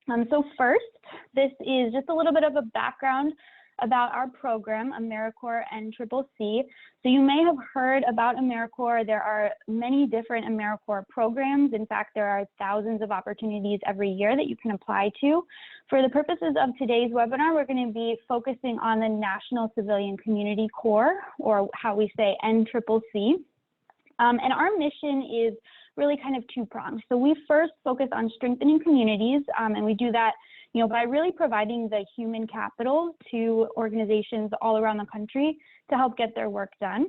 So first, this is just a little bit of a background about our program, AmeriCorps NCCC. So you may have heard about AmeriCorps. There are many different AmeriCorps programs. In fact, there are thousands of opportunities every year that you can apply to. For the purposes of today's webinar, we're going to be focusing on the National Civilian Community Corps, or how we say NCCC. And our mission is really kind of two-pronged. So we first focus on strengthening communities, and we do that by really providing the human capital to organizations all around the country to help get their work done.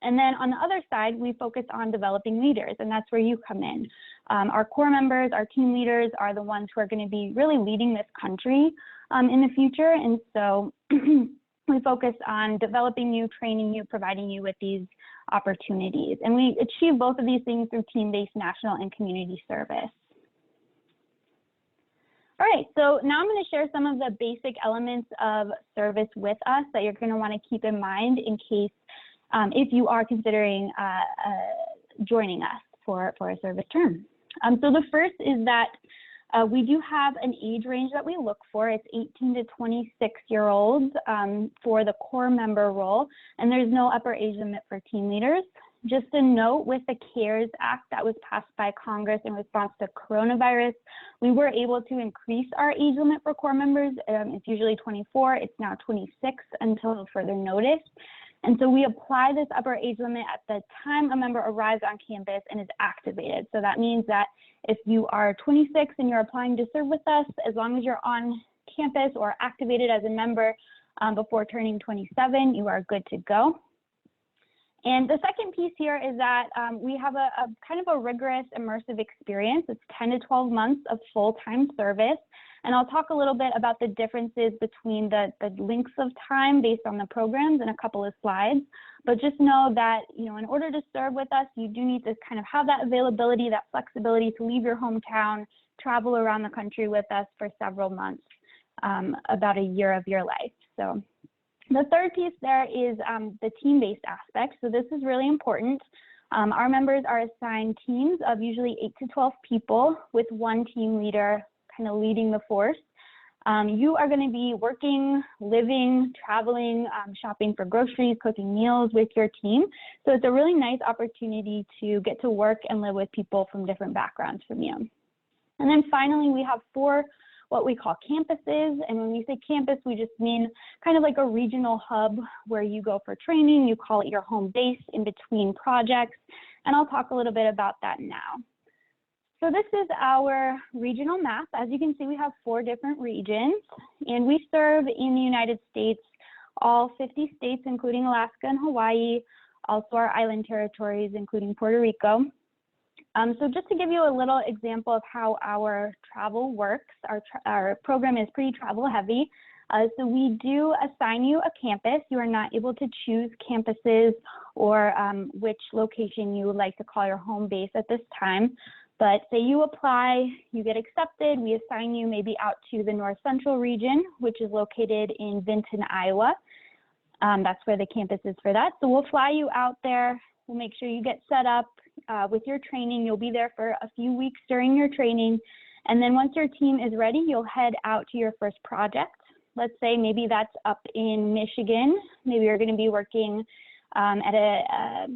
And then on the other side, we focus on developing leaders, and that's where you come in. Our core members, our team leaders are the ones who are going to be really leading this country in the future. And so we focus on developing you, training you, providing you with these opportunities. And we achieve both of these things through team-based national and community service. All right, so now I'm going to share some of the basic elements of service with us that you're going to want to keep in mind in case if you are considering joining us for a service term. So the first is that we do have an age range that we look for. It's 18 to 26-year-olds for the core member role, and there's no upper age limit for team leaders. Just a note, with the CARES Act that was passed by Congress in response to coronavirus, we were able to increase our age limit for core members. It's usually 24, it's now 26 until further notice. And so we apply this upper age limit at the time a member arrives on campus and is activated. So that means that if you are 26 and you're applying to serve with us, as long as you're on campus or activated as a member before turning 27, you are good to go. And the second piece here is that we have a kind of a rigorous immersive experience. It's 10 to 12 months of full-time service. And I'll talk a little bit about the differences between the lengths of time based on the programs in a couple of slides. But just know that, in order to serve with us, you do need to kind of have that availability, that flexibility to leave your hometown, travel around the country with us for several months, about a year of your life. So the third piece there is the team-based aspect. So this is really important. Our members are assigned teams of usually 8 to 12 people with one team leader kind of leading the force. You are going to be working, living, traveling, shopping for groceries, cooking meals with your team. So it's a really nice opportunity to get to work and live with people from different backgrounds from you. And then finally, we have 4 what we call campuses. And when we say campus, we just mean kind of like a regional hub where you go for training. You call it your home base in between projects. And I'll talk a little bit about that now. So this is our regional map. As you can see, we have 4 different regions, and we serve in the United States, all 50 states, including Alaska and Hawaii, also our island territories, including Puerto Rico. So just to give you a little example of how our travel works, our program is pretty travel heavy. So we do assign you a campus. You are not able to choose campuses or which location you would like to call your home base at this time. But say you apply, you get accepted, we assign you maybe out to the North Central region, which is located in Vinton, Iowa. That's where the campus is for that. So we'll fly you out there. We'll make sure you get set up with your training. You'll be there for a few weeks during your training. And then once your team is ready, you'll head out to your first project. Let's say maybe that's up in Michigan. Maybe you're going to be working at a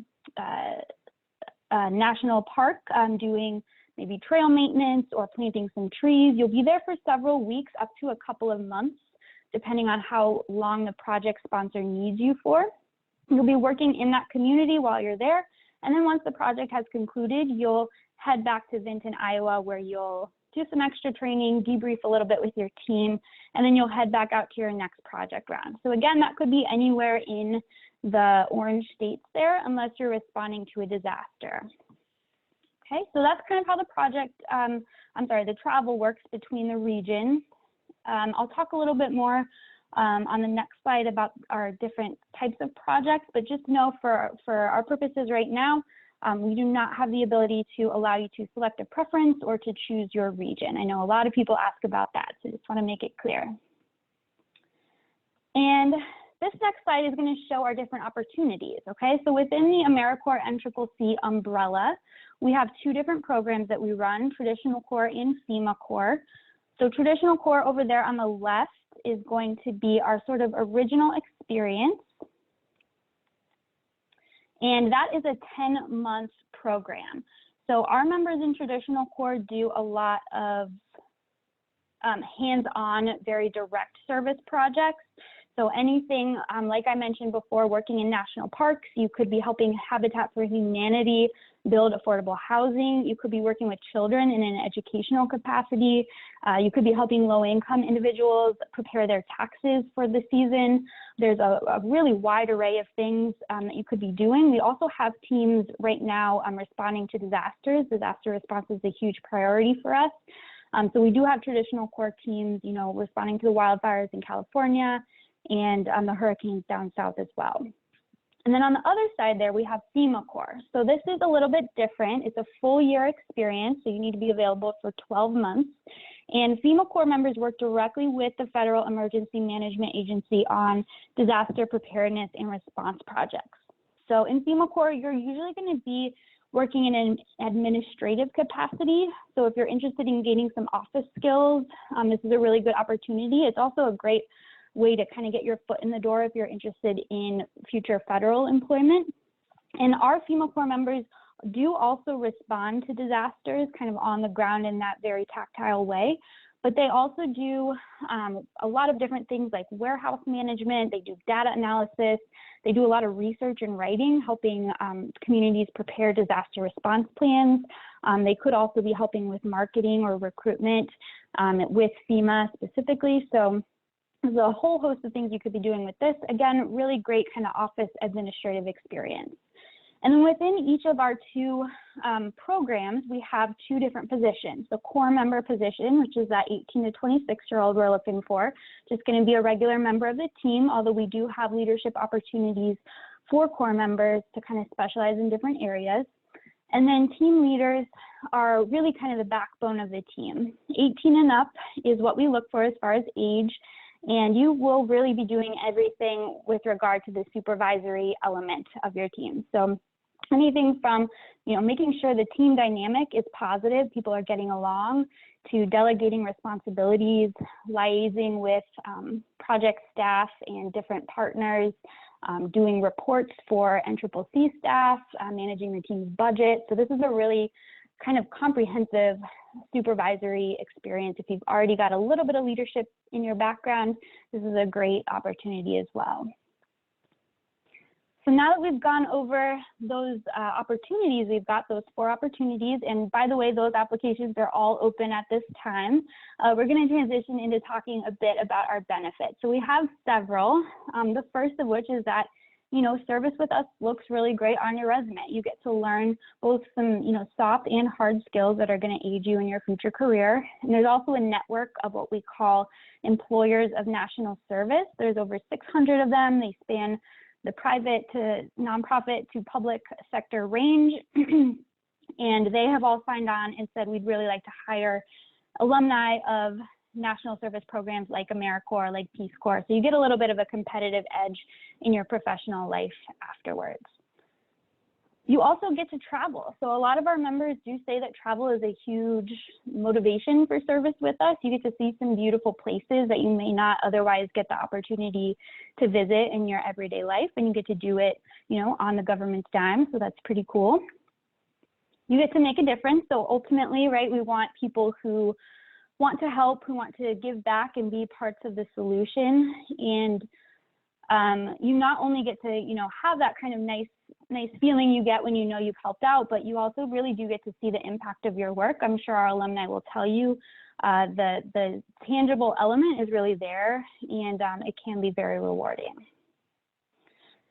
national park doing maybe trail maintenance or planting some trees. You'll be there for several weeks, up to a couple of months, depending on how long the project sponsor needs you for. You'll be working in that community while you're there. And then once the project has concluded, you'll head back to Vinton, Iowa, where you'll do some extra training, debrief a little bit with your team, and then you'll head back out to your next project round. So again, that could be anywhere in the orange states there, unless you're responding to a disaster. Okay, so that's kind of how the travel works between the regions. I'll talk a little bit more on the next slide about our different types of projects, but just know for our purposes right now, we do not have the ability to allow you to select a preference or to choose your region. I know a lot of people ask about that, so just want to make it clear. And this next slide is going to show our different opportunities, okay? So within the AmeriCorps NCCC umbrella, we have 2 different programs that we run, Traditional Corps and FEMA Corps. So traditional core over there on the left is going to be our sort of original experience. And that is a 10-month program. So our members in traditional core do a lot of hands-on, very direct service projects. So anything, like I mentioned before, working in national parks, you could be helping Habitat for Humanity build affordable housing. You could be working with children in an educational capacity. You could be helping low-income individuals prepare their taxes for the season. There's a really wide array of things that you could be doing. We also have teams right now responding to disasters. Disaster response is a huge priority for us. So we do have traditional core teams, you know, responding to the wildfires in California and the hurricanes down south as well. And then on the other side there, we have FEMA Corps. So this is a little bit different. It's a full year experience, so you need to be available for 12 months. And FEMA Corps members work directly with the Federal Emergency Management Agency on disaster preparedness and response projects. So in FEMA Corps, you're usually going to be working in an administrative capacity. So if you're interested in gaining some office skills, this is a really good opportunity. It's also a great way to kind of get your foot in the door if you're interested in future federal employment. And our FEMA Corps members do also respond to disasters kind of on the ground in that very tactile way, but they also do a lot of different things like warehouse management. They do data analysis. They do a lot of research and writing, helping communities prepare disaster response plans. They could also be helping with marketing or recruitment with FEMA specifically. So there's a whole host of things you could be doing with this. Again, really great kind of office administrative experience. And then within each of our two programs, we have two different positions. The core member position, which is that 18 to 26-year-old we're looking for, just going to be a regular member of the team, although we do have leadership opportunities for core members to kind of specialize in different areas. And then team leaders are really kind of the backbone of the team. 18 and up is what we look for as far as age. And you will really be doing everything with regard to the supervisory element of your team. So anything from, you know, making sure the team dynamic is positive, people are getting along, to delegating responsibilities, liaising with project staff and different partners, doing reports for NCCC staff, managing the team's budget. So this is a really kind of comprehensive supervisory experience. If you've already got a little bit of leadership in your background, this is a great opportunity as well. So now that we've gone over those opportunities, we've got those 4 opportunities. And by the way, those applications are all open at this time. We're going to transition into talking a bit about our benefits. So we have several. The first of which is that, you know, service with us looks really great on your resume. You get to learn both some, you know, soft and hard skills that are going to aid you in your future career. And there's also a network of what we call employers of national service. There's over 600 of them. They span the private to nonprofit to public sector range. And they have all signed on and said, we'd really like to hire alumni of national service programs like AmeriCorps, like Peace Corps. So you get a little bit of a competitive edge in your professional life afterwards. You also get to travel. So a lot of our members do say that travel is a huge motivation for service with us. You get to see some beautiful places that you may not otherwise get the opportunity to visit in your everyday life, and you get to do it, you know, on the government's dime. So that's pretty cool. You get to make a difference. So ultimately, right, we want people who want to help, who want to give back and be parts of the solution. And you not only get to, you know, have that kind of nice feeling you get when you know you've helped out, but you also really do get to see the impact of your work. I'm sure our alumni will tell you the tangible element is really there, and it can be very rewarding.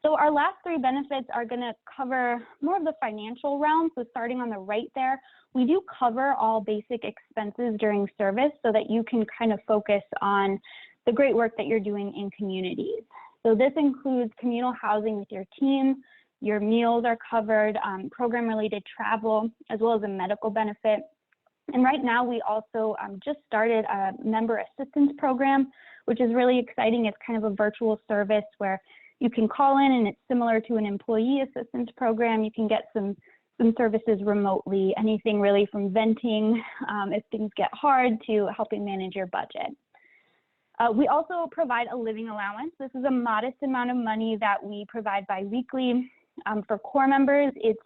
So our last 3 benefits are going to cover more of the financial realm. So starting on the right there, we do cover all basic expenses during service so that you can kind of focus on the great work that you're doing in communities. So this includes communal housing with your team, your meals are covered, program-related travel, as well as a medical benefit. And right now, we also just started a member assistance program, which is really exciting. It's kind of a virtual service where you can call in, and it's similar to an employee assistance program. You can get some some services remotely, anything really from venting if things get hard to helping manage your budget. We also provide a living allowance. This is a modest amount of money that we provide biweekly. For Corps members, it's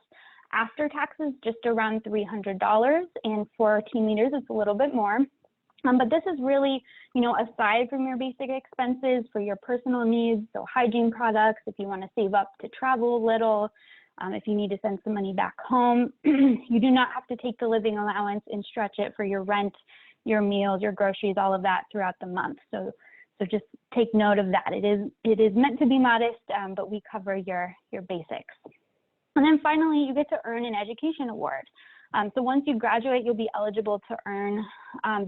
after taxes just around $300, and for team leaders, it's a little bit more. But this is really, you know, aside from your basic expenses for your personal needs, so hygiene products, if you want to save up to travel a little, if you need to send some money back home, you do not have to take the living allowance and stretch it for your rent, your meals, your groceries, all of that throughout the month. So just take note of that. It is meant to be modest, but we cover your basics. And then finally, you get to earn an education award. So once you graduate, you'll be eligible to earn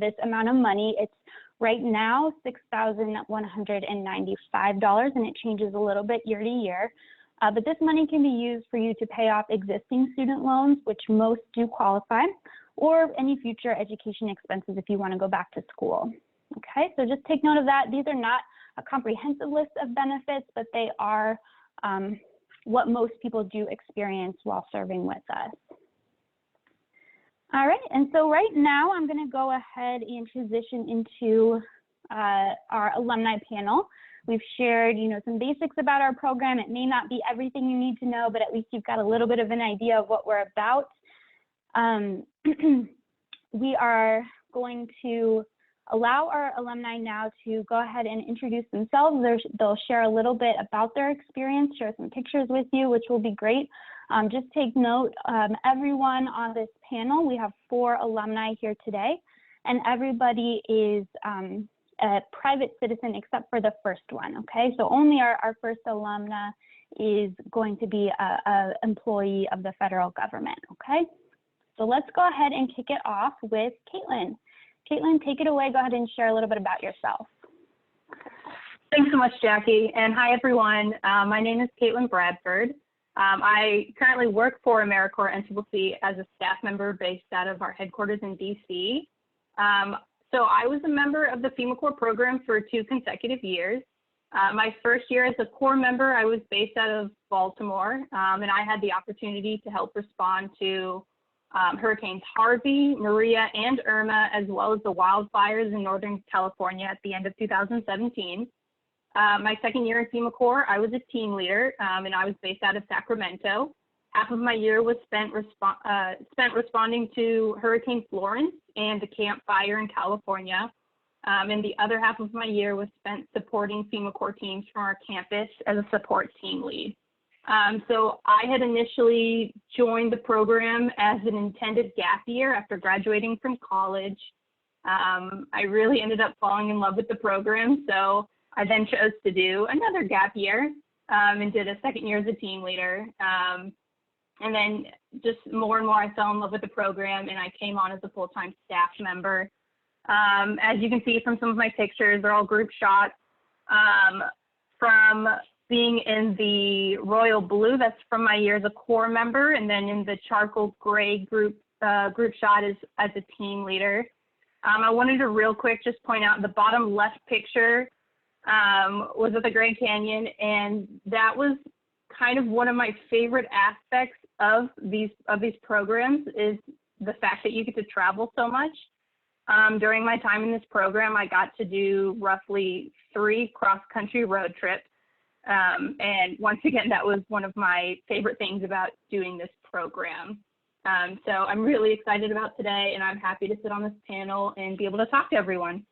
this amount of money. It's right now $6,195, and it changes a little bit year to year. But this money can be used for you to pay off existing student loans, which most do qualify, or any future education expenses if you want to go back to school. Okay, so just take note of that. These are not a comprehensive list of benefits, but they are what most people do experience while serving with us. All right, and so right now I'm going to go ahead and transition into our alumni panel. We've shared, you know, some basics about our program. It may not be everything you need to know, but at least you've got a little bit of an idea of what we're about. We are going to allow our alumni now to go ahead and introduce themselves. They'll share a little bit about their experience, share some pictures with you, which will be great. Just take note, everyone on this panel, we have 4 alumni here today, and everybody is a private citizen except for the first one, okay? So only our first alumna is going to be an employee of the federal government, okay? So let's go ahead and kick it off with Caitlin. Caitlin, take it away. Go ahead and share a little bit about yourself. Thanks so much, Jackie. And hi, everyone. My name is Caitlin Bradford. I currently work for AmeriCorps NCCC as a staff member based out of our headquarters in DC. So I was a member of the FEMA Corps program for 2 consecutive years. My first year as a Corps member, I was based out of Baltimore, and I had the opportunity to help respond to Hurricanes Harvey, Maria, and Irma, as well as the wildfires in Northern California at the end of 2017. My second year in FEMA Corps, I was a team leader, and I was based out of Sacramento. Half of my year was spent responding to Hurricane Florence and the Camp Fire in California. And the other half of my year was spent supporting FEMA Corps teams from our campus as a support team lead. So I had initially joined the program as an intended gap year after graduating from college. I really ended up falling in love with the program, so I then chose to do another gap year and did a second year as a team leader. And then just more and more I fell in love with the program, and I came on as a full-time staff member. As you can see from some of my pictures, they're all group shots. From being in the royal blue, that's from my year as a Corps member, and then in the charcoal gray group shot is as a team leader. I wanted to real quick just point out the bottom left picture was at the Grand Canyon, and that was kind of one of my favorite aspects of these programs is the fact that you get to travel so much. During my time in this program, I got to do roughly 3 cross-country road trips. And once again, that was one of my favorite things about doing this program. So I'm really excited about today, and I'm happy to sit on this panel and be able to talk to everyone.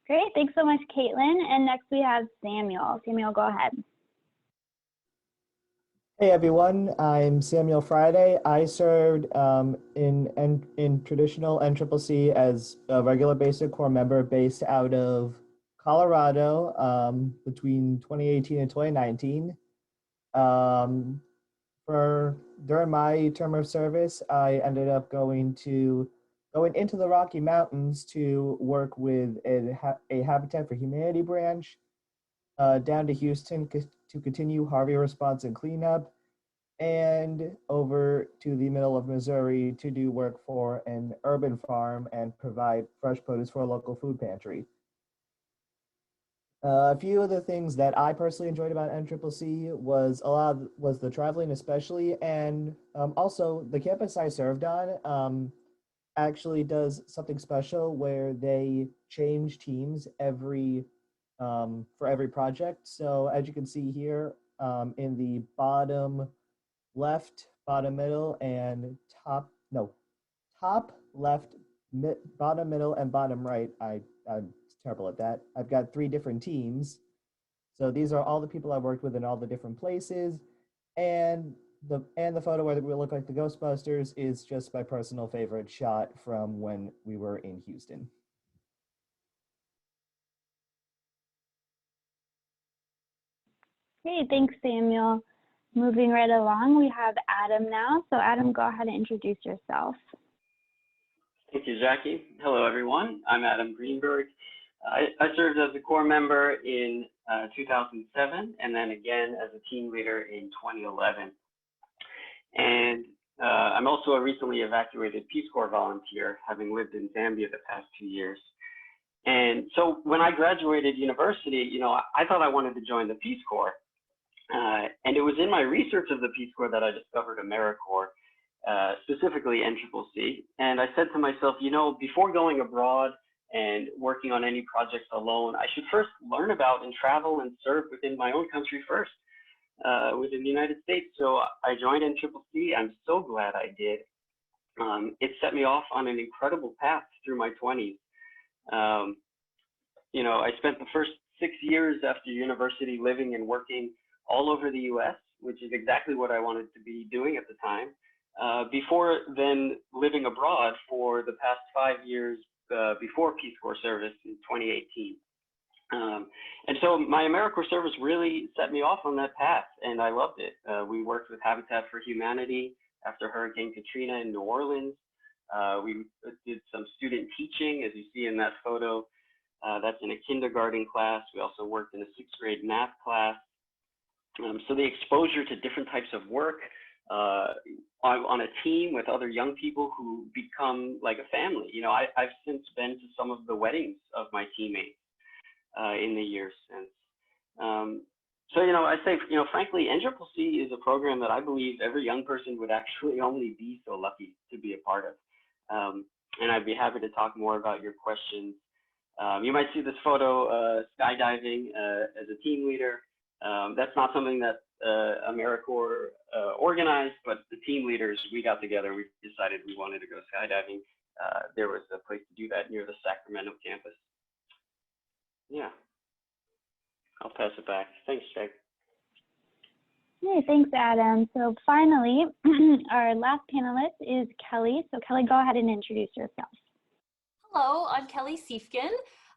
Great, thanks so much, Caitlin. And next we have Samuel. Samuel, go ahead. Hey everyone, I'm Samuel Friday. I served in traditional NCCC as a regular basic Corps member based out of Colorado between 2018 and 2019. During my term of service, I ended up going into the Rocky Mountains to work with a Habitat for Humanity branch down to Houston to continue Harvey response and cleanup, and over to the middle of Missouri to do work for an urban farm and provide fresh produce for a local food pantry. A few of the things that I personally enjoyed about NCCC was the traveling especially, and also the campus I served on actually does something special where they change teams for every project. So as you can see here in the bottom left, bottom middle, and top no top left, bottom middle, and bottom right. I'm terrible at that. I've got three different teams. So these are all the people I worked with in all the different places, and the photo where we look like the Ghostbusters is just my personal favorite shot from when we were in Houston. Great, thanks, Samuel. Moving right along, we have Adam now. So Adam, go ahead and introduce yourself. Thank you, Jackie. Hello, everyone. I'm Adam Greenberg. I served as a Corps member in 2007, and then again as a team leader in 2011. And I'm also a recently evacuated Peace Corps volunteer, having lived in Zambia the past 2 years. And so when I graduated university, I thought I wanted to join the Peace Corps. And it was in my research of the Peace Corps that I discovered AmeriCorps, specifically NCCC. And I said to myself, before going abroad and working on any projects alone, I should first learn about and travel and serve within my own country first, within the United States. So I joined NCCC. I'm so glad I did. It set me off on an incredible path through my 20s. I spent the first 6 years after university living and working all over the US, which is exactly what I wanted to be doing at the time. Before then living abroad for the past 5 years before Peace Corps service in 2018. And so my AmeriCorps service really set me off on that path, and I loved it. We worked with Habitat for Humanity after Hurricane Katrina in New Orleans. We did some student teaching, as you see in that photo. That's in a kindergarten class. We also worked in a 6th grade math class. So the exposure to different types of work on a team with other young people who become like a family. I've since been to some of the weddings of my teammates in the years since. So, I say, frankly, NCCC is a program that I believe every young person would actually only be so lucky to be a part of. And I'd be happy to talk more about your questions. You might see this photo skydiving as a team leader. That's not something that AmeriCorps organized, but the team leaders, we got together, we decided we wanted to go skydiving. There was a place to do that near the Sacramento campus. Yeah, I'll pass it back. Thanks, Jake. Hey, thanks, Adam. So finally, our last panelist is Kelly. So Kelly, go ahead and introduce yourself. Hello, I'm Kelly Siefkin.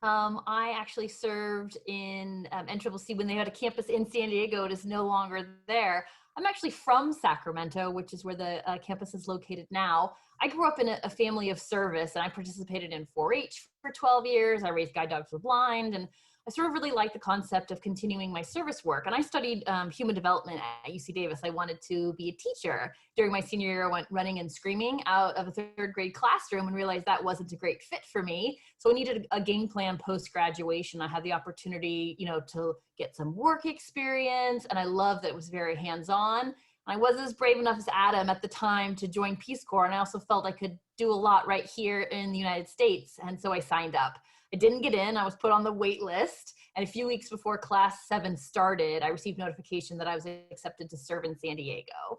I actually served in NCCC when they had a campus in San Diego. It is no longer there. I'm actually from Sacramento, which is where the campus is located now. I grew up in a family of service, and I participated in 4-H for 12 years. I raised guide dogs for the blind, and I sort of really liked the concept of continuing my service work. And I studied human development at UC Davis. I wanted to be a teacher. During my senior year, I went running and screaming out of a 3rd grade classroom and realized that wasn't a great fit for me. So I needed a game plan post-graduation. I had the opportunity, to get some work experience, and I loved that it was very hands-on. I wasn't as brave enough as Adam at the time to join Peace Corps, and I also felt I could do a lot right here in the United States, and so I signed up. I didn't get in. I was put on the wait list, and a few weeks before Class 7 started, I received notification that I was accepted to serve in San Diego.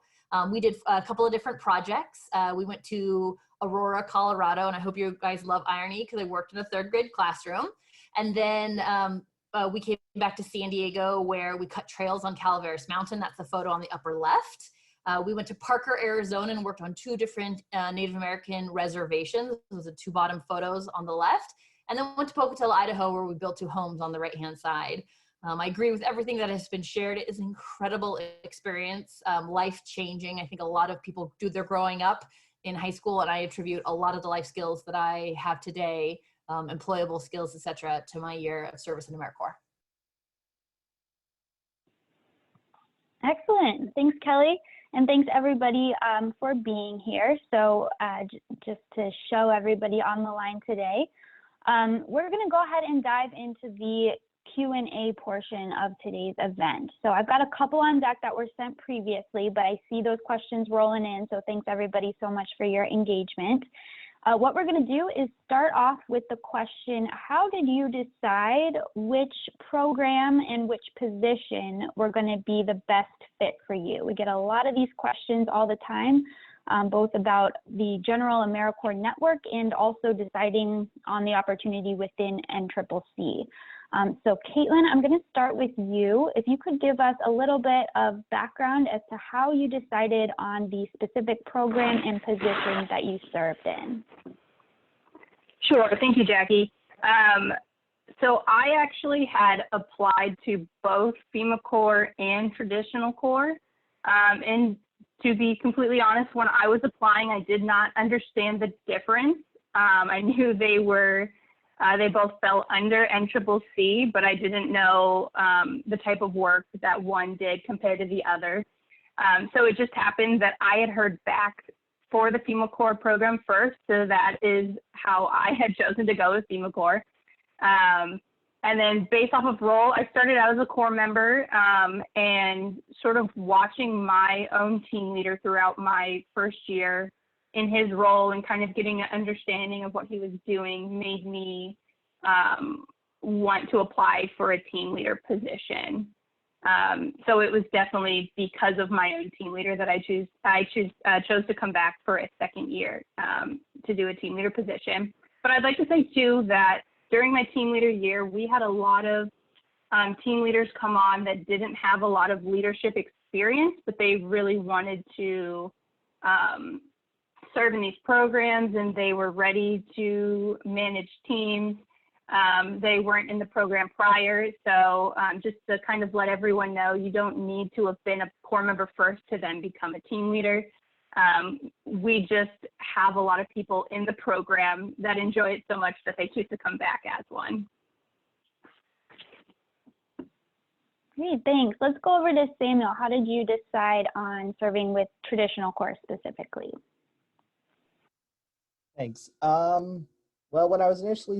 We did a couple of different projects. We went to Aurora, Colorado, and I hope you guys love irony because I worked in a 3rd grade classroom. And then we came back to San Diego where we cut trails on Calaveras Mountain. That's the photo on the upper left. We went to Parker, Arizona, and worked on 2 different Native American reservations. Those are 2 bottom photos on the left. And then went to Pocatello, Idaho, where we built 2 homes on the right-hand side. I agree with everything that has been shared. It is an incredible experience, life-changing. I think a lot of people do their growing up in high school, and I attribute a lot of the life skills that I have today, employable skills, et cetera, to my year of service in AmeriCorps. Excellent. Thanks, Kelly. And thanks, everybody, for being here. So just to show everybody on the line today, we're going to go ahead and dive into the Q&A portion of today's event. So I've got a couple on deck that were sent previously, but I see those questions rolling in. So thanks everybody so much for your engagement. What we're going to do is start off with the question, how did you decide which program and which position were going to be the best fit for you? We get a lot of these questions all the time, both about the general AmeriCorps network and also deciding on the opportunity within NCCC. So Caitlin, I'm going to start with you. If you could give us a little bit of background as to how you decided on the specific program and position that you served in. Sure, thank you, Jackie. So I actually had applied to both FEMA Corps and Traditional Corps. And to be completely honest, when I was applying, I did not understand the difference. I knew they both fell under NCCC, but I didn't know the type of work that one did compared to the other. So it just happened that I had heard back for the FEMA Corps program first, so that is how I had chosen to go with FEMA Corps. And then based off of role, I started out as a Corps member and sort of watching my own team leader throughout my first year in his role and kind of getting an understanding of what he was doing made me want to apply for a team leader position. So it was definitely because of my own team leader that I chose to come back for a second year to do a team leader position. But I'd like to say too that during my team leader year, we had a lot of team leaders come on that didn't have a lot of leadership experience, but they really wanted to serve in these programs and they were ready to manage teams. They weren't in the program prior, so just to kind of let everyone know, you don't need to have been a Corps member first to then become a team leader. We just have a lot of people in the program that enjoy it so much that they choose to come back as one. Great, thanks. Let's go over to Samuel. How did you decide on serving with Traditional Corps specifically? Thanks. Well, when I was initially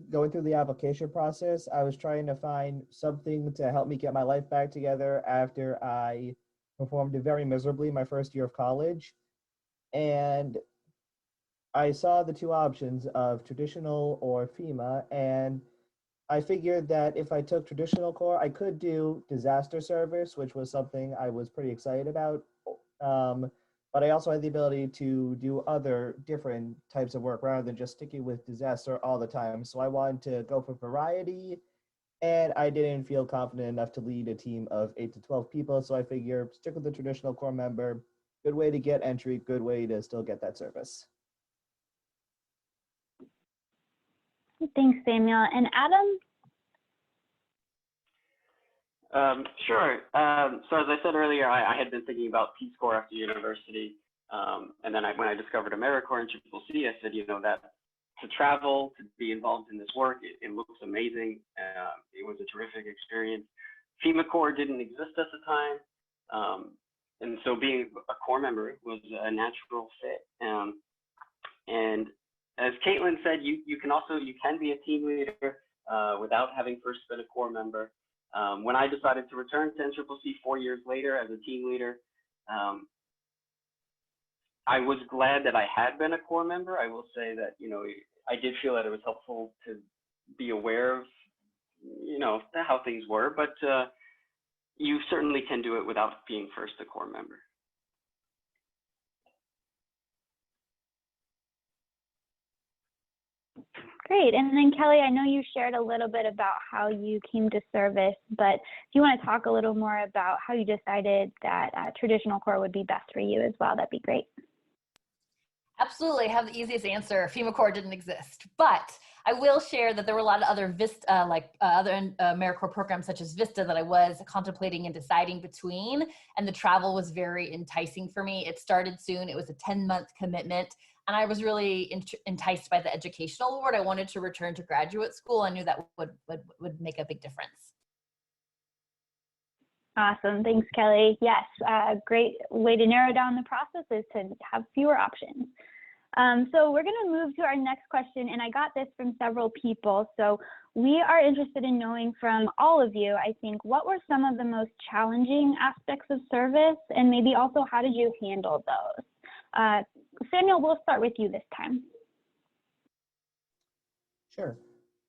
going through the application process, I was trying to find something to help me get my life back together after I performed very miserably my first year of college. And I saw the two options of traditional or FEMA, and I figured that if I took Traditional Corps, I could do disaster service, which was something I was pretty excited about. But I also had the ability to do other different types of work rather than just sticking with disaster all the time. So I wanted to go for variety, and I didn't feel confident enough to lead a team of 8 to 12 people. So I figured stick with the Traditional Corps member, good way to get entry, good way to still get that service. Thanks, Samuel. And Adam? Sure. So as I said earlier, I had been thinking about Peace Corps after university. And then when I discovered AmeriCorps NCCC, I said, that to travel, to be involved in this work, it looks amazing. It was a terrific experience. FEMA Corps didn't exist at the time. And so being a Corps member was a natural fit. And as Caitlin said, you can be a team leader without having first been a Corps member. When I decided to return to NCCC 4 years later as a team leader, I was glad that I had been a Corps member. I will say that, I did feel that it was helpful to be aware of, how things were, but you certainly can do it without being first a Corps member. Great. And then Kelly, I know you shared a little bit about how you came to service, but if you want to talk a little more about how you decided that Traditional Corps would be best for you as well, that'd be great. Absolutely, I have the easiest answer. FEMA Corps didn't exist, but I will share that there were a lot of other other AmeriCorps programs such as Vista that I was contemplating and deciding between, and the travel was very enticing for me. It started soon. It was a 10-month commitment, and I was really enticed by the educational award. I wanted to return to graduate school. I knew that would make a big difference. Awesome. Thanks, Kelly. Yes, a great way to narrow down the process is to have fewer options. So we're going to move to our next question, and I got this from several people. So we are interested in knowing from all of you, I think, what were some of the most challenging aspects of service, and maybe also how did you handle those? Samuel, we'll start with you this time. Sure.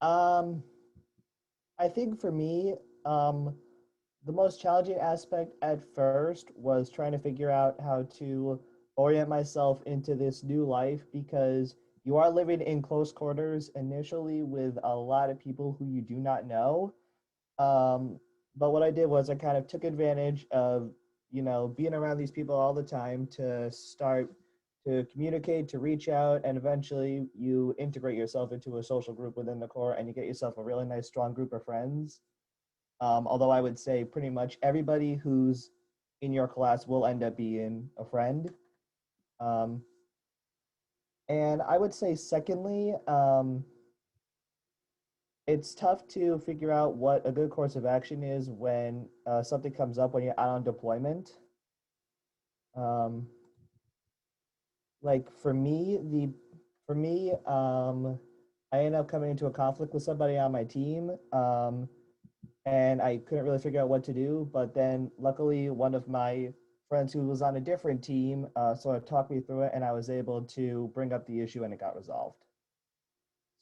I think for me, the most challenging aspect at first was trying to figure out how to orient myself into this new life, because you are living in close quarters initially with a lot of people who you do not know. But what I did was I kind of took advantage of, being around these people all the time to start to communicate, to reach out, and eventually you integrate yourself into a social group within the Corps and you get yourself a really nice, strong group of friends. Although I would say pretty much everybody who's in your class will end up being a friend. And I would say secondly, it's tough to figure out what a good course of action is when something comes up when you're out on deployment. Like for me, I ended up coming into a conflict with somebody on my team, and I couldn't really figure out what to do. But then luckily one of my friends who was on a different team sort of talked me through it, and I was able to bring up the issue and it got resolved.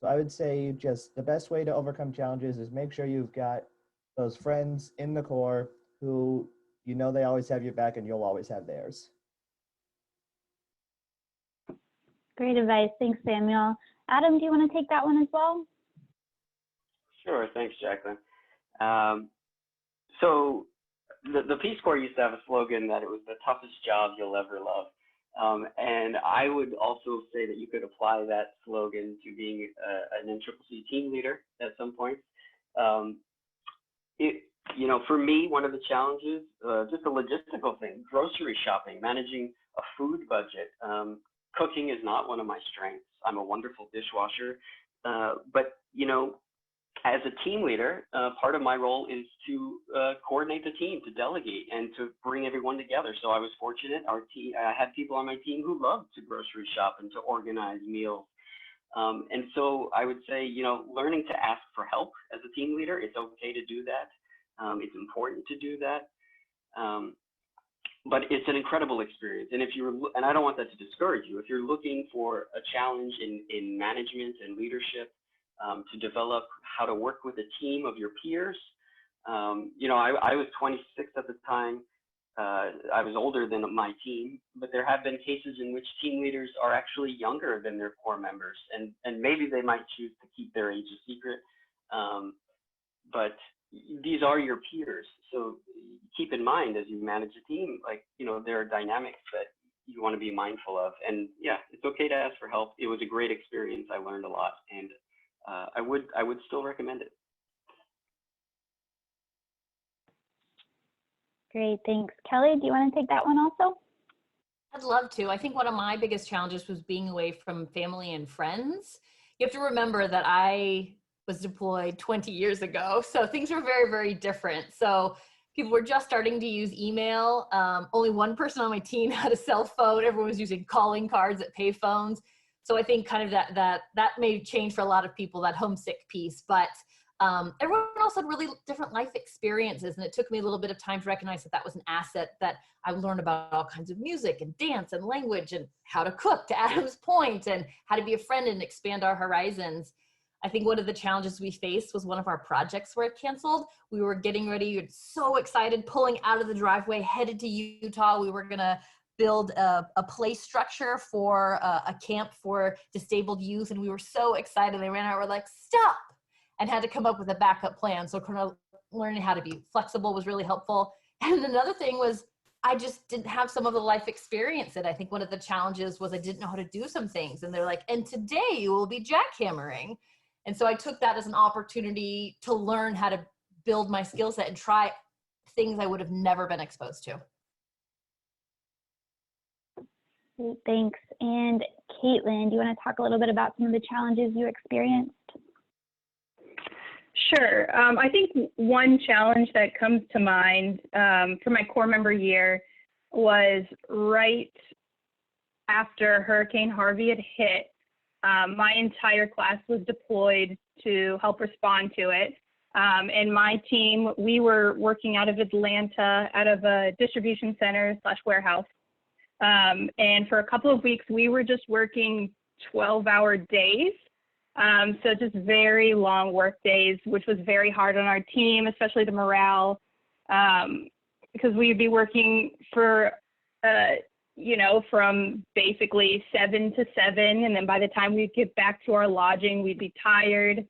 So I would say just the best way to overcome challenges is make sure you've got those friends in the Corps who they always have your back and you'll always have theirs. Great advice. Thanks, Samuel. Adam, do you want to take that one as well? Sure. Thanks, Jacqueline. So the Peace Corps used to have a slogan that it was the toughest job you'll ever love. And I would also say that you could apply that slogan to being an NCCC team leader at some point. For me, one of the challenges, just a logistical thing, grocery shopping, managing a food budget. Cooking is not one of my strengths. I'm a wonderful dishwasher, but as a team leader, part of my role is to coordinate the team, to delegate, and to bring everyone together. So I was fortunate. I had people on my team who loved to grocery shop and to organize meals. And so I would say, learning to ask for help as a team leader, it's okay to do that. It's important to do that. But it's an incredible experience. And and I don't want that to discourage you. If you're looking for a challenge in management and leadership, to develop how to work with a team of your peers. I was 26 at the time. I was older than my team, but there have been cases in which team leaders are actually younger than their Corps members, and maybe they might choose to keep their age a secret. But these are your peers, so keep in mind as you manage a team, there are dynamics that you want to be mindful of. And yeah, it's okay to ask for help. It was a great experience. I learned a lot, and I would still recommend it. Great, thanks. Kelly, do you want to take that one also? I'd love to. I think one of my biggest challenges was being away from family and friends. You have to remember that I was deployed 20 years ago, so things were very, very different. So people were just starting to use email. Only one person on my team had a cell phone. Everyone was using calling cards at payphones. So I think kind of that may change for a lot of people, that homesick piece. But everyone else had really different life experiences, and it took me a little bit of time to recognize that was an asset, that I learned about all kinds of music and dance and language and how to cook, to Adam's point, and how to be a friend and expand our horizons. I think one of the challenges we faced was one of our projects were canceled. We were getting ready, we were so excited, pulling out of the driveway, headed to Utah. We were gonna build a play structure for a camp for disabled youth, and we were so excited. They ran out, we're like, stop, and had to come up with a backup plan. So kind of learning how to be flexible was really helpful. And another thing was, I just didn't have some of the life experience. And I think one of the challenges was I didn't know how to do some things. And they're like, and today you will be jackhammering. And so I took that as an opportunity to learn how to build my skill set and try things I would have never been exposed to. Great, thanks. And Caitlin, do you want to talk a little bit about some of the challenges you experienced? Sure. I think one challenge that comes to mind for my Corps member year was right after Hurricane Harvey had hit, my entire class was deployed to help respond to it. And my team, we were working out of Atlanta, out of a distribution center / warehouse. And for a couple of weeks, we were just working 12-hour days. So just very long work days, which was very hard on our team, especially the morale, because we'd be working for, you know, from basically 7 to 7. And then by the time we'd get back to our lodging, we'd be tired.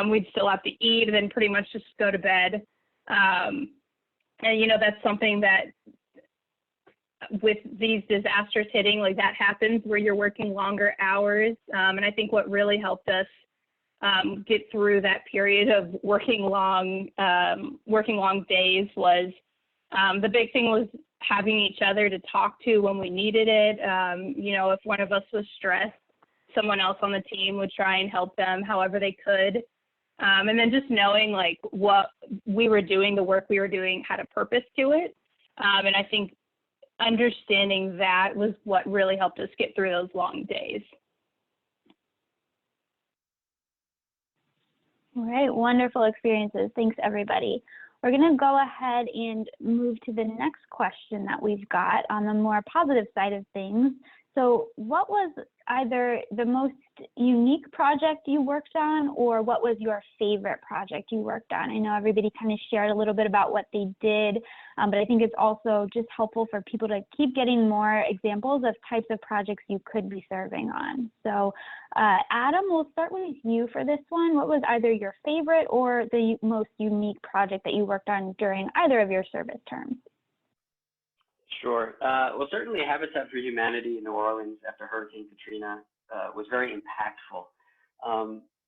We'd still have to eat and then pretty much just go to bed. And, you know, that's something that with these disasters hitting, like that happens where you're working longer hours. And I think what really helped us get through that period of working long days was the big thing was having each other to talk to when we needed it. You know, if one of us was stressed, someone else on the team would try and help them however they could. And then just knowing like what we were doing, the work we were doing had a purpose to it. And I think understanding that was what really helped us get through those long days. All right, wonderful experiences. Thanks, everybody. We're going to go ahead and move to the next question that we've got on the more positive side of things. So what was either the most unique project you worked on, or what was your favorite project you worked on? I know everybody kind of shared a little bit about what they did, but I think it's also just helpful for people to keep getting more examples of types of projects you could be serving on. So Adam, we'll start with you for this one. What was either your favorite or the most unique project that you worked on during either of your service terms? Sure. Well, certainly Habitat for Humanity in New Orleans after Hurricane Katrina was very impactful,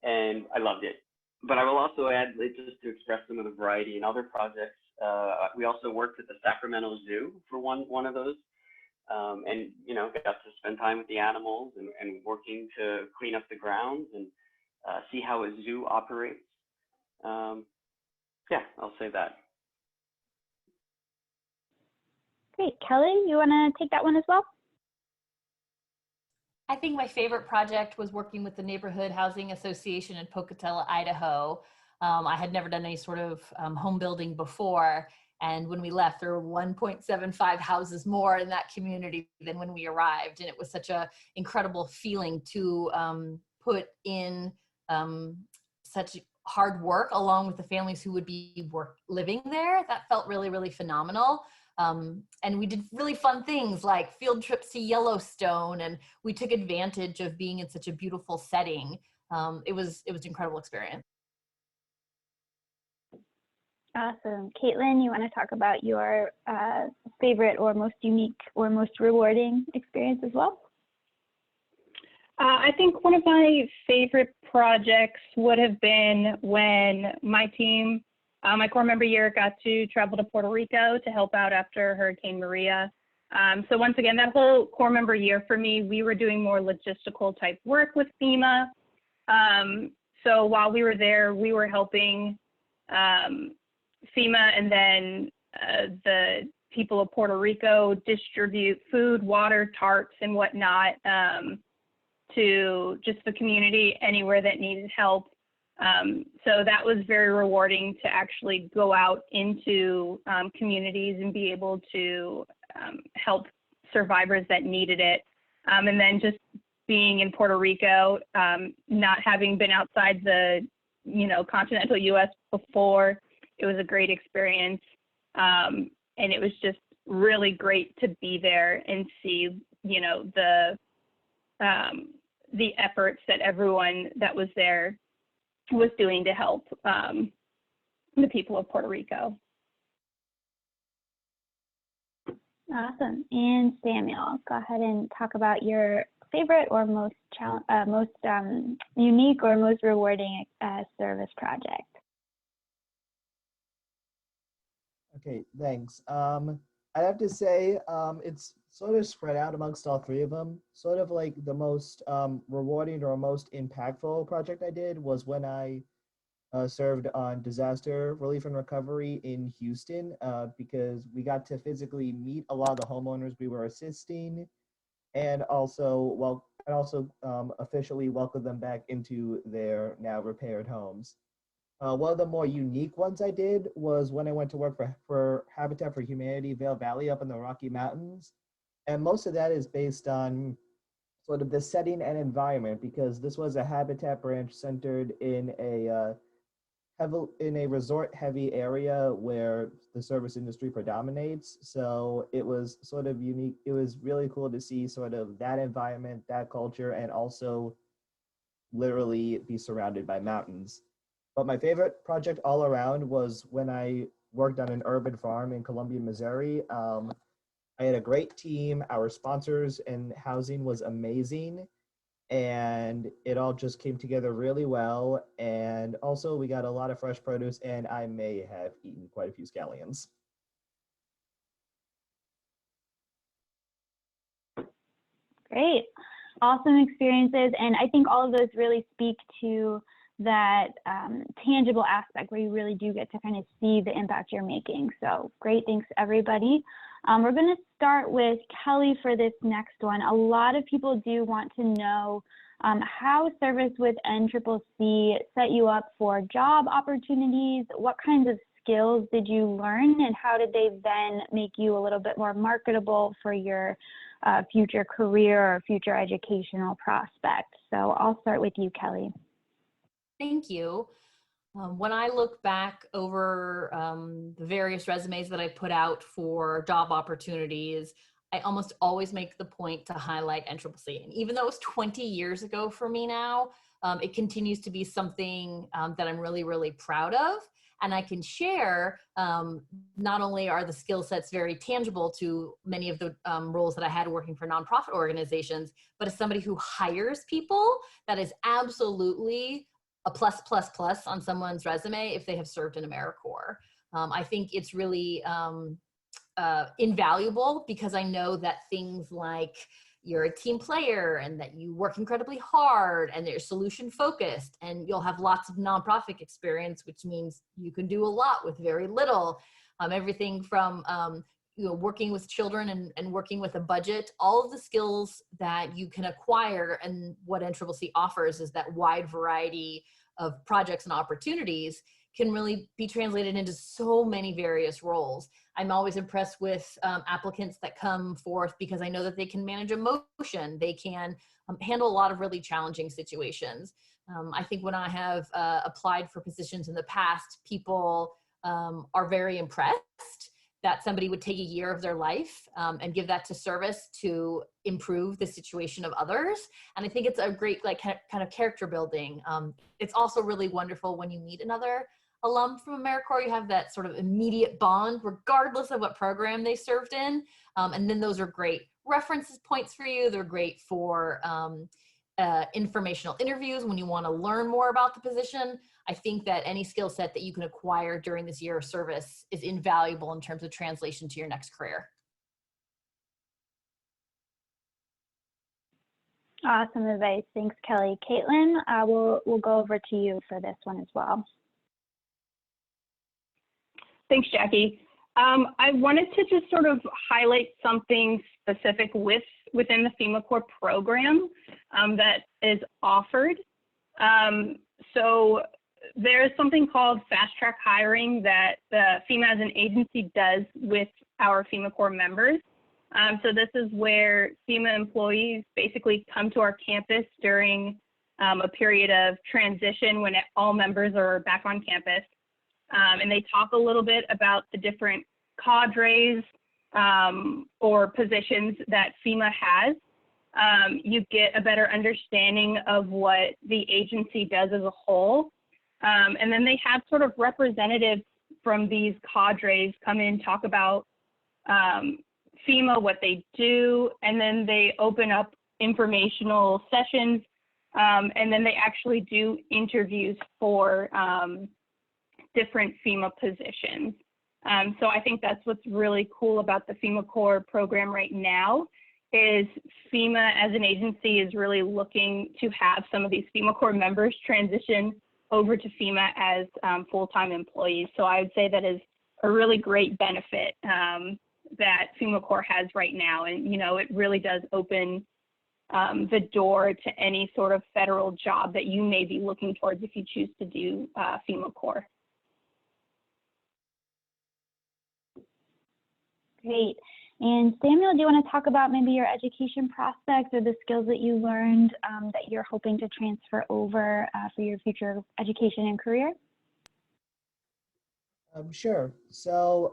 and I loved it. But I will also add, like, just to express some of the variety in other projects, we also worked at the Sacramento Zoo for one of those, and, you know, got to spend time with the animals and working to clean up the grounds and see how a zoo operates. Yeah, I'll say that. Great. Kelly, you want to take that one as well? I think my favorite project was working with the Neighborhood Housing Association in Pocatello, Idaho. I had never done any sort of home building before. And when we left, there were 1.75 houses more in that community than when we arrived. And it was such an incredible feeling to put in such hard work along with the families who would be living there. That felt really, really phenomenal. And we did really fun things like field trips to Yellowstone, and we took advantage of being in such a beautiful setting. It was an incredible experience. Awesome. Caitlin, you want to talk about your favorite or most unique or most rewarding experience as well? I think one of my favorite projects would have been when my team, my Corps member year, got to travel to Puerto Rico to help out after Hurricane Maria. So once again, that whole Corps member year for me, we were doing more logistical type work with FEMA. So while we were there, we were helping FEMA and then the people of Puerto Rico distribute food, water, tarps, and whatnot to just the community anywhere that needed help. So that was very rewarding to actually go out into communities and be able to help survivors that needed it. And then just being in Puerto Rico, not having been outside the, continental U.S. before, it was a great experience. And it was just really great to be there and see, the efforts that everyone that was there was doing to help the people of Puerto Rico. Awesome. And Samuel, go ahead and talk about your favorite or most unique or most rewarding service project. Okay, thanks. I have to say it's sort of spread out amongst all three of them. Sort of like the most rewarding or most impactful project I did was when I served on disaster relief and recovery in Houston because we got to physically meet a lot of the homeowners we were assisting and also officially welcome them back into their now repaired homes. One of the more unique ones I did was when I went to work for Habitat for Humanity Vail Valley up in the Rocky Mountains. And most of that is based on sort of the setting and environment, because this was a Habitat branch centered in a resort heavy area where the service industry predominates. So it was sort of unique. It was really cool to see sort of that environment, that culture, and also literally be surrounded by mountains. But my favorite project all around was when I worked on an urban farm in Columbia, Missouri. I had a great team. Our sponsors and housing was amazing, and it all just came together really well. And also, we got a lot of fresh produce, and I may have eaten quite a few scallions. Great. Awesome experiences. And I think all of those really speak to that tangible aspect where you really do get to kind of see the impact you're making. So great. Thanks, everybody. We're going to start with Kelly for this next one. A lot of people do want to know how service with NCCC set you up for job opportunities. What kinds of skills did you learn, and how did they then make you a little bit more marketable for your future career or future educational prospects? So I'll start with you, Kelly. Thank you. When I look back over the various resumes that I put out for job opportunities, I almost always make the point to highlight NCCC. And even though it was 20 years ago for me now, it continues to be something that I'm really, really proud of. And I can share, not only are the skill sets very tangible to many of the roles that I had working for nonprofit organizations, but as somebody who hires people, that is absolutely a plus on someone's resume if they have served in AmeriCorps. I think it's really invaluable, because I know that things like you're a team player and that you work incredibly hard and that you're solution focused, and you'll have lots of nonprofit experience, which means you can do a lot with very little. Everything from working with children and working with a budget, all of the skills that you can acquire, and what NCCC offers is that wide variety of projects and opportunities can really be translated into so many various roles. I'm always impressed with applicants that come forth because I know that they can manage emotion. They can handle a lot of really challenging situations. I think when I have applied for positions in the past, people are very impressed that somebody would take a year of their life and give that to service to improve the situation of others. And I think it's a great kind of character building. It's also really wonderful when you meet another alum from AmeriCorps. You have that sort of immediate bond, regardless of what program they served in. And then those are great references points for you. They're great for informational interviews when you want to learn more about the position. I think that any skill set that you can acquire during this year of service is invaluable in terms of translation to your next career. Awesome advice. Thanks, Kelly. Caitlin, we'll go over to you for this one as well. Thanks, Jackie. I wanted to just sort of highlight something specific within the FEMA Corps program that is offered. So there's something called fast track hiring that FEMA as an agency does with our FEMA Corps members. So this is where FEMA employees basically come to our campus during a period of transition when all members are back on campus. And they talk a little bit about the different cadres or positions that FEMA has. You get a better understanding of what the agency does as a whole. And then they have sort of representatives from these cadres come in, talk about FEMA, what they do, and then they open up informational sessions, and then they actually do interviews for different FEMA positions. So I think that's what's really cool about the FEMA Corps program right now, is FEMA as an agency is really looking to have some of these FEMA Corps members transition over to FEMA as full-time employees. So I would say that is a really great benefit that FEMA has right now. And, you know, it really does open the door to any sort of federal job that you may be looking towards if you choose to do FEMA. Great. And Samuel, do you want to talk about maybe your education prospects or the skills that you learned that you're hoping to transfer over for your future education and career? Sure. So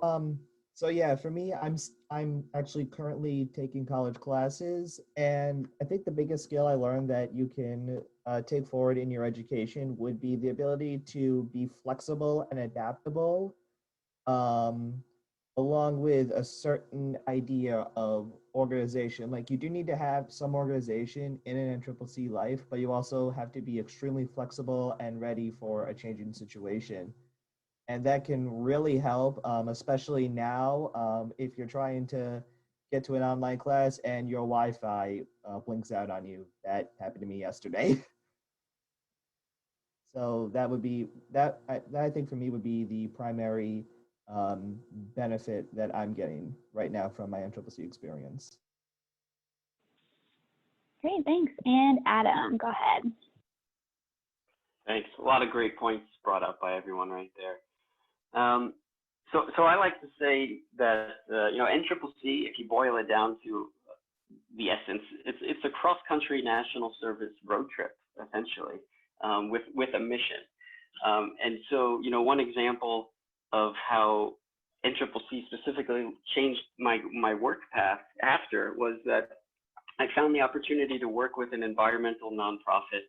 yeah, for me, I'm actually currently taking college classes, and I think the biggest skill I learned that you can take forward in your education would be the ability to be flexible and adaptable, along with a certain idea of organization. Like, you do need to have some organization in an NCCC life, but you also have to be extremely flexible and ready for a changing situation. And that can really help, especially now, if you're trying to get to an online class and your Wi-Fi blinks out on you. That happened to me yesterday. So that would be, that I think for me would be the primary benefit that I'm getting right now from my NCCC experience. Great, thanks. And Adam, go ahead. Thanks. A lot of great points brought up by everyone right there. So I like to say that, you know, NCCC, if you boil it down to the essence, it's a cross-country national service road trip, essentially, with a mission. And so, you know, one example of how NCCC specifically changed my work path after was that I found the opportunity to work with an environmental nonprofit,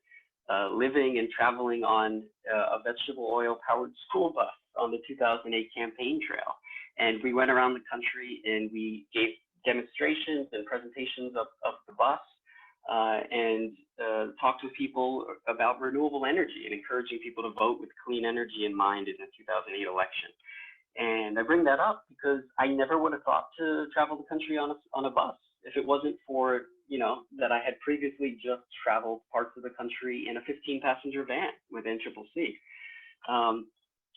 living and traveling on a vegetable oil powered school bus on the 2008 campaign trail. And we went around the country and we gave demonstrations and presentations of the bus and talked with people about renewable energy and encouraging people to vote with clean energy in mind in the 2008 election. And I bring that up because I never would have thought to travel the country on a bus if it wasn't for, you know, that I had previously just traveled parts of the country in a 15-passenger van with NCCC.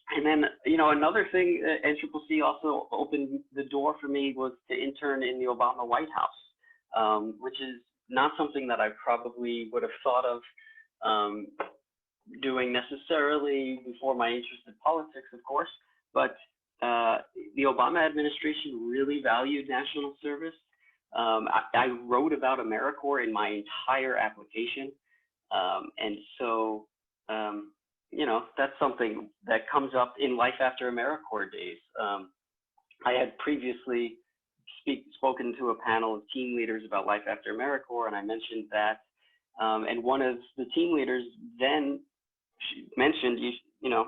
And then, you know, another thing that NCCC also opened the door for me was to intern in the Obama White House, which is not something that I probably would have thought of doing necessarily before my interest in politics, of course, but the Obama administration really valued national service. I wrote about AmeriCorps in my entire application, and so you know, that's something that comes up in life after AmeriCorps days. I had previously spoken to a panel of team leaders about life after AmeriCorps, and I mentioned that. And one of the team leaders then mentioned, you know,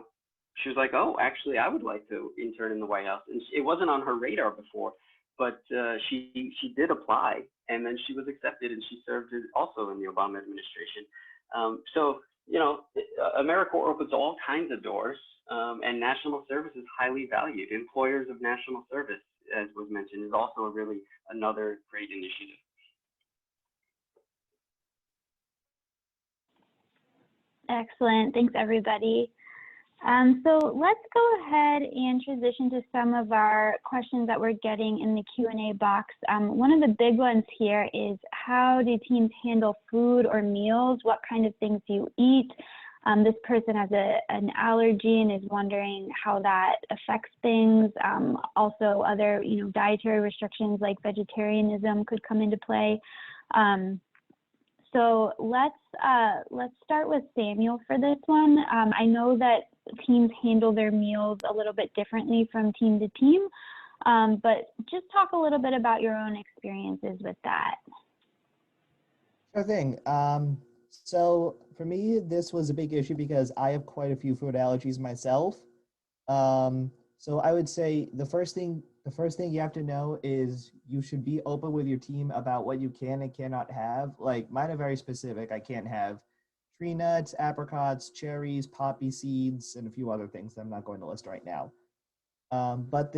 she was like, "Oh, actually, I would like to intern in the White House." And it wasn't on her radar before, but she did apply, and then she was accepted, and she served also in the Obama administration. So, you know, AmeriCorps opens all kinds of doors, and national service is highly valued. Employers of national service, as was mentioned, is also really another great initiative. Excellent. Thanks, everybody. So let's go ahead and transition to some of our questions that we're getting in the Q&A box. One of the big ones here is, how do teams handle food or meals? What kind of things do you eat? This person has an allergy and is wondering how that affects things. Also, other, you know, dietary restrictions like vegetarianism could come into play. So let's start with Samuel for this one. I know that teams handle their meals a little bit differently from team to team, but just talk a little bit about your own experiences with that. Sure thing. So for me, this was a big issue because I have quite a few food allergies myself. So I would say the first thing you have to know is you should be open with your team about what you can and cannot have. Like, mine are very specific. I can't have tree nuts, apricots, cherries, poppy seeds, and a few other things that I'm not going to list right now. But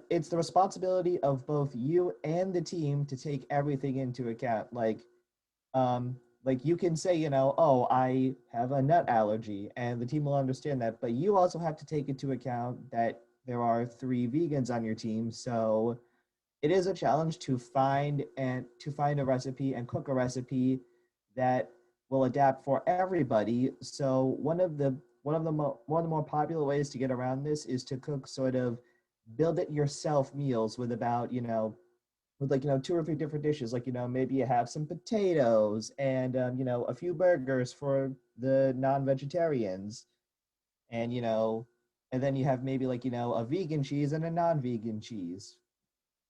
it's the responsibility of both you and the team to take everything into account. Like you can say, you know, "Oh, I have a nut allergy," and the team will understand that. But you also have to take into account that there are 3 vegans on your team, so it is a challenge to find a recipe and cook a recipe that will adapt for everybody. So one of the more popular ways to get around this is to cook sort of build it yourself meals with about, with like, 2 or 3 different dishes. Like, maybe you have some potatoes and, a few burgers for the non-vegetarians. And, and then you have maybe like, a vegan cheese and a non-vegan cheese.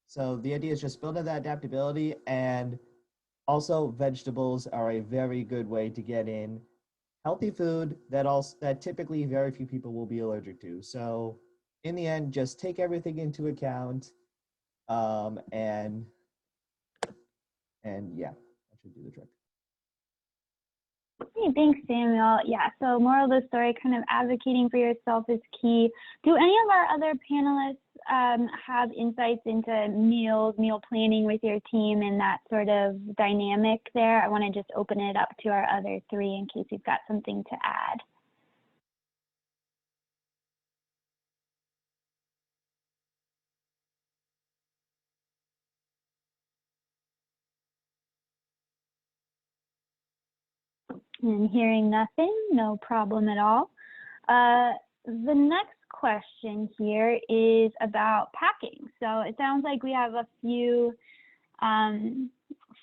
So the idea is just building that adaptability, and also vegetables are a very good way to get in healthy food that typically very few people will be allergic to. So in the end, just take everything into account, and yeah, that should do the trick. Hey, thanks, Samuel. Yeah, so moral of the story, kind of advocating for yourself is key. Do any of our other panelists have insights into meal planning with your team and that sort of dynamic there? I want to just open it up to our other 3 in case you've got something to add. And hearing nothing, no problem at all. The next question here is about packing. So it sounds like we have a few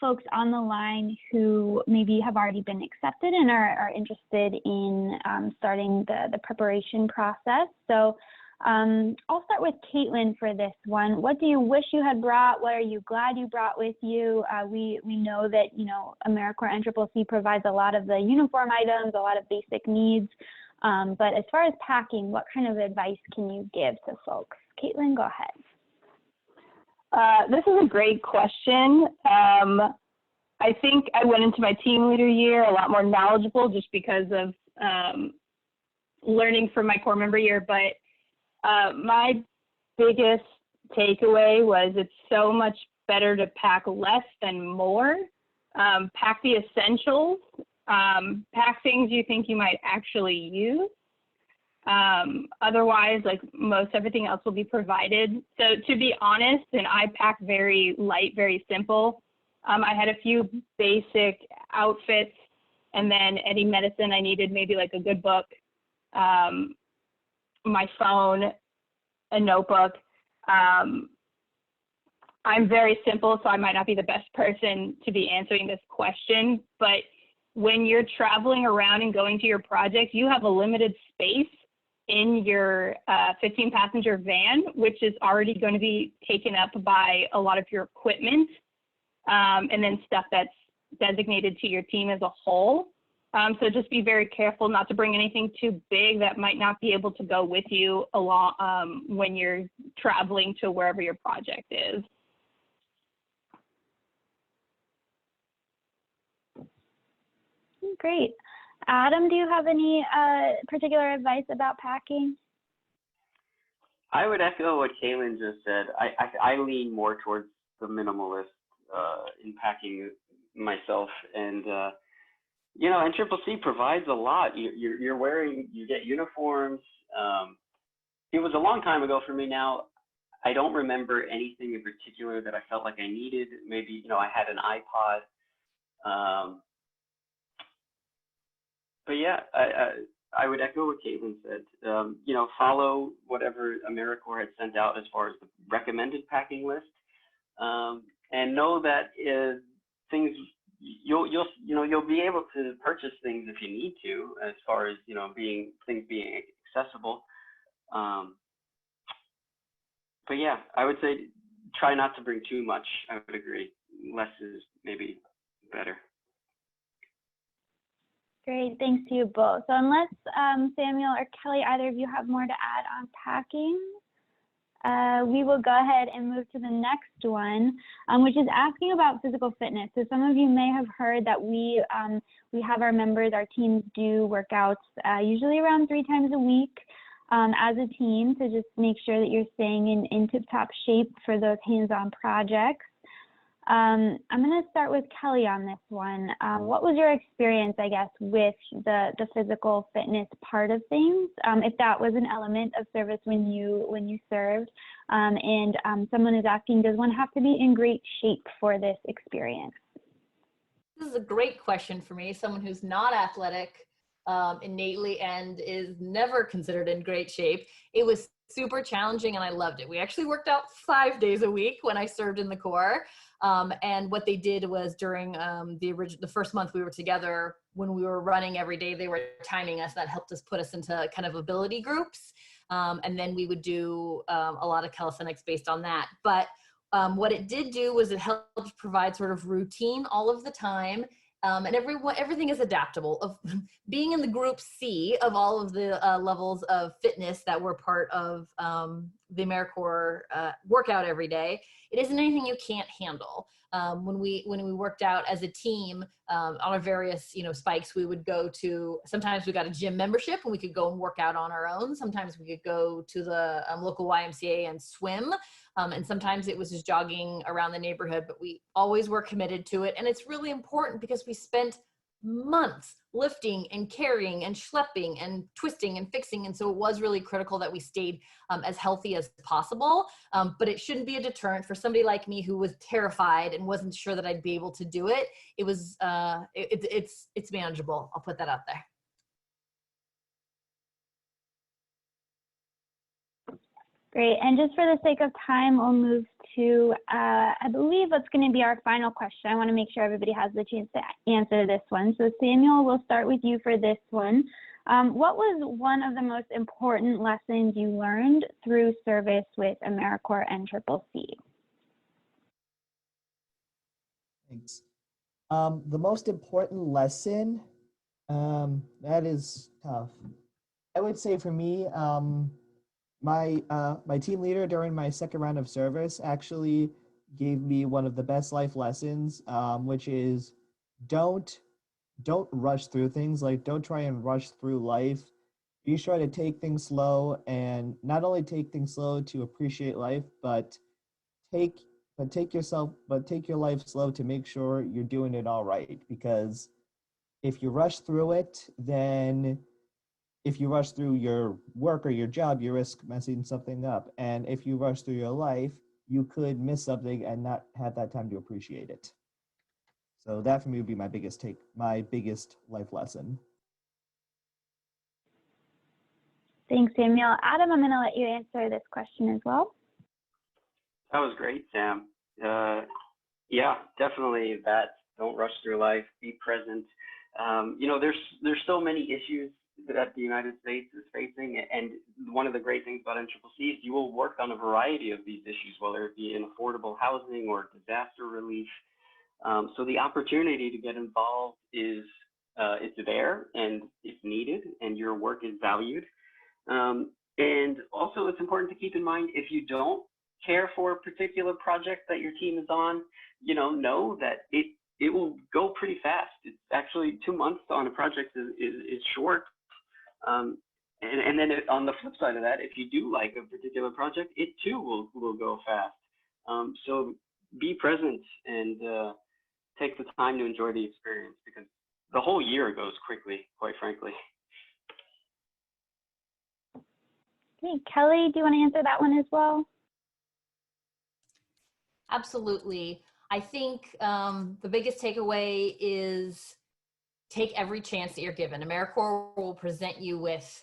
folks on the line who maybe have already been accepted and are interested in starting the preparation process. So I'll start with Caitlin for this one. What do you wish you had brought? What are you glad you brought with you? We know that, AmeriCorps NCCC provides a lot of the uniform items, a lot of basic needs. But as far as packing, what kind of advice can you give to folks? Caitlin, go ahead. This is a great question. I think I went into my team leader year a lot more knowledgeable just because of learning from my Corps member year, but my biggest takeaway was it's so much better to pack less than more. Pack the essentials. Pack things you think you might actually use. Otherwise, like most everything else will be provided. So to be honest, and I pack very light, very simple. I had a few basic outfits, and then any medicine I needed, maybe like a good book, my phone, a notebook. I'm very simple, so I might not be the best person to be answering this question, but when you're traveling around and going to your project, you have a limited space in your 15-passenger van, which is already going to be taken up by a lot of your equipment, and then stuff that's designated to your team as a whole. So just be very careful not to bring anything too big that might not be able to go with you along when you're traveling to wherever your project is. Great. Adam, do you have any particular advice about packing? I would echo what Kaylin just said. I lean more towards the minimalist in packing myself, and NCCC provides a lot. You get uniforms. It was a long time ago for me now. I don't remember anything in particular that I felt like I needed. Maybe, I had an iPod. But yeah, I would echo what Caitlin said. Follow whatever AmeriCorps had sent out as far as the recommended packing list, and know that things you'll be able to purchase things if you need to, as far as things being accessible. But yeah, I would say try not to bring too much. I would agree. Less is maybe better. Great, thanks to you both. So unless Samuel or Kelly, either of you have more to add on packing, we will go ahead and move to the next one, which is asking about physical fitness. So some of you may have heard that we have our members, our teams do workouts usually around 3 times a week as a team to just make sure that you're staying in tip-top shape for those hands-on projects. I'm going to start with Kelly on this one. What was your experience, I guess, with the physical fitness part of things? If that was an element of service when you served, and someone is asking, does one have to be in great shape for this experience? This is a great question for me, someone who's not athletic innately and is never considered in great shape. It was super challenging and I loved it. We actually worked out 5 days a week when I served in the Corps. And what they did was during the first month we were together, when we were running every day, they were timing us. That helped us put us into kind of ability groups. And then we would do a lot of calisthenics based on that. But what it did do was it helped provide sort of routine all of the time. And everything is adaptable. Of being in the group C of all of the levels of fitness that were part of the AmeriCorps workout every day, it isn't anything you can't handle. When we worked out as a team on our various spikes, we would go to, sometimes we got a gym membership and we could go and work out on our own. Sometimes we could go to the local YMCA and swim. And sometimes it was just jogging around the neighborhood, but we always were committed to it. And it's really important because we spent months lifting and carrying and schlepping and twisting and fixing. And so it was really critical that we stayed as healthy as possible. But it shouldn't be a deterrent for somebody like me who was terrified and wasn't sure that I'd be able to do it. It was, it's manageable. I'll put that out there. Great, and just for the sake of time, we'll move to, I believe what's going to be our final question. I want to make sure everybody has the chance to answer this one. So Samuel, we'll start with you for this one. What was one of the most important lessons you learned through service with AmeriCorps NCCC? Thanks. The most important lesson, that is tough. I would say for me, my team leader during my second round of service actually gave me one of the best life lessons, which is don't rush through things. Like, don't try and rush through life. Be sure to take things slow, and not only take things slow to appreciate life, but take your life slow to make sure you're doing it all right. Because if you rush through it, then if you rush through your work or your job, you risk messing something up. And if you rush through your life, you could miss something and not have that time to appreciate it. So that for me would be my biggest life lesson. Thanks, Samuel. Adam, I'm going to let you answer this question as well. That was great, Sam. Yeah, definitely that. Don't rush through life. Be present. There's so many issues that the United States is facing, and one of the great things about NCCC is you will work on a variety of these issues, whether it be in affordable housing or disaster relief. So the opportunity to get involved is it's there and it's needed, and your work is valued. And also, it's important to keep in mind, if you don't care for a particular project that your team is on, know that it will go pretty fast. It's actually 2 months on a project is short. And then on the flip side of that, if you do like a particular project, it too will go fast. So be present and take the time to enjoy the experience, because the whole year goes quickly, quite frankly. Okay, Kelly, do you want to answer that one as well? Absolutely. I think the biggest takeaway is take every chance that you're given. AmeriCorps will present you with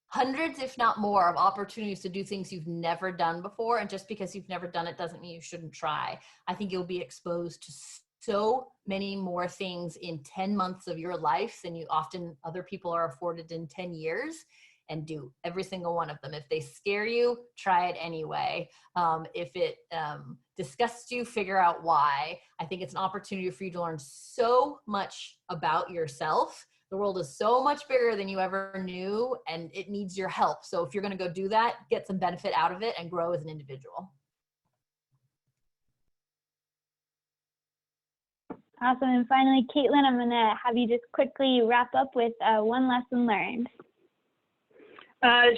hundreds, if not more, of opportunities to do things you've never done before. And just because you've never done it doesn't mean you shouldn't try. I think you'll be exposed to so many more things in 10 months of your life than other people are afforded in 10 years. And do every single one of them. If they scare you, try it anyway. If it disgusts you, figure out why. I think it's an opportunity for you to learn so much about yourself. The world is so much bigger than you ever knew, and it needs your help. So if you're going to go do that, get some benefit out of it and grow as an individual. Awesome. And finally, Caitlin, I'm going to have you just quickly wrap up with one lesson learned.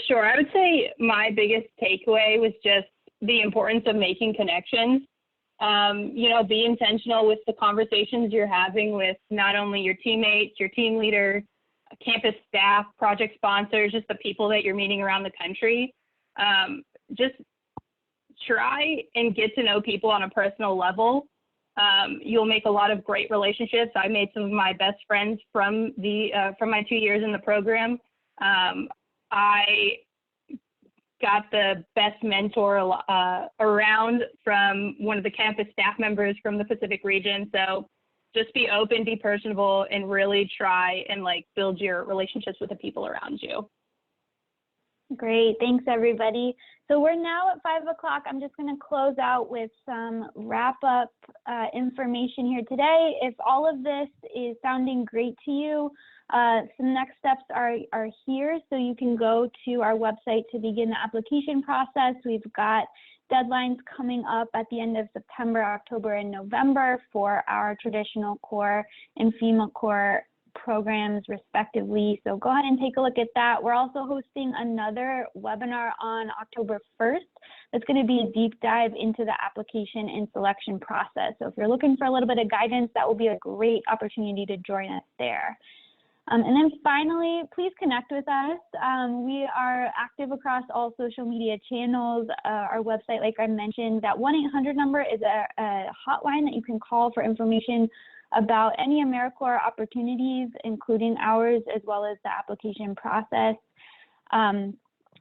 Sure. I would say my biggest takeaway was just the importance of making connections. You know, be intentional with the conversations you're having with not only your teammates, your team leaders, campus staff, project sponsors, just the people that you're meeting around the country. Just try and get to know people on a personal level. You'll make a lot of great relationships. I made some of my best friends from my 2 years in the program. I got the best mentor around from one of the campus staff members from the Pacific region. So just be open, be personable, and really try and like build your relationships with the people around you. Great, thanks everybody. So we're now at 5 o'clock. I'm just going to close out with some wrap up information here today. If all of this is sounding great to you, some next steps are here. So you can go to our website to begin the application process. We've got deadlines coming up at the end of September, October, and November for our traditional core and FEMA core programs respectively. So go ahead and take a look at that. We're also hosting another webinar on October 1st. That's going to be a deep dive into the application and selection process. So if you're looking for a little bit of guidance, that will be a great opportunity to join us there. And then finally, please connect with us. We are active across all social media channels. Our website, like I mentioned, that 1-800 number is a hotline that you can call for information about any AmeriCorps opportunities, including ours, as well as the application process. And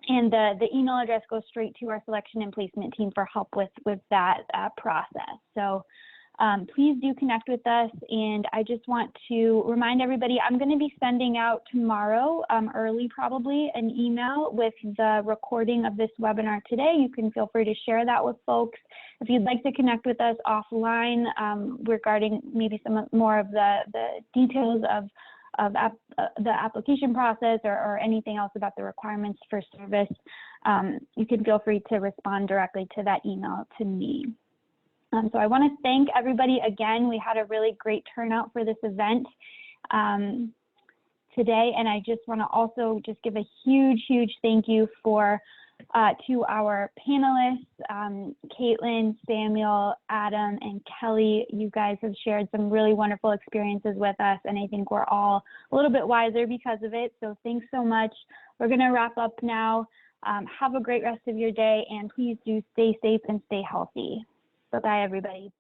the email address goes straight to our selection and placement team for help with that process. So please do connect with us. And I just want to remind everybody, I'm going to be sending out tomorrow, early probably, an email with the recording of this webinar today. You can feel free to share that with folks. If you'd like to connect with us offline regarding maybe some more of the details of the application process or anything else about the requirements for service, you can feel free to respond directly to that email to me. So I want to thank everybody again. We had a really great turnout for this event today, and I just want to also just give a huge thank you to our panelists, Caitlin, Samuel, Adam, and Kelly. You guys have shared some really wonderful experiences with us, and I think we're all a little bit wiser because of it. So thanks so much. We're going to wrap up now. Have a great rest of your day, and please do stay safe and stay healthy. Bye-bye, everybody.